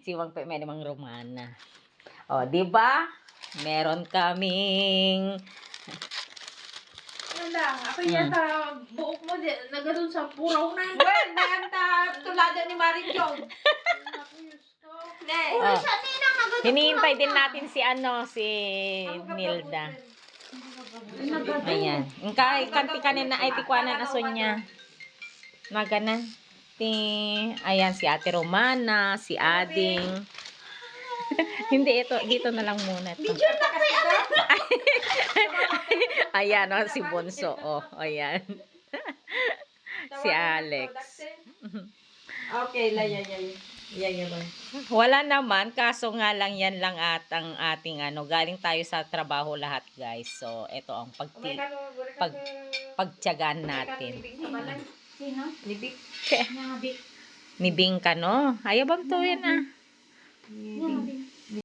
Si Mang Pe, may namang Romana. O, di ba? Meron kaming... Ano lang, ako yata buok mo, nagano'n sa puraw na yun. Well, nayanta tulada ni Marie Jones. Oh. Hinihintay din natin si Nilda. Ayan. Yung kanti kanina ay tikwanan aso niya. Maganan. Ayan, si Ate Romana, si Ading. Hindi, dito na lang muna. Video na pa Ayan, si Bonso. Ayan. Si Alex. Okay, Wala naman, kaso nga lang yan lang ang ating galing tayo sa trabaho lahat, guys. So, ito ang pagtiyagaan natin. Sino? Nibing ka, no? Ayaw bang to yan,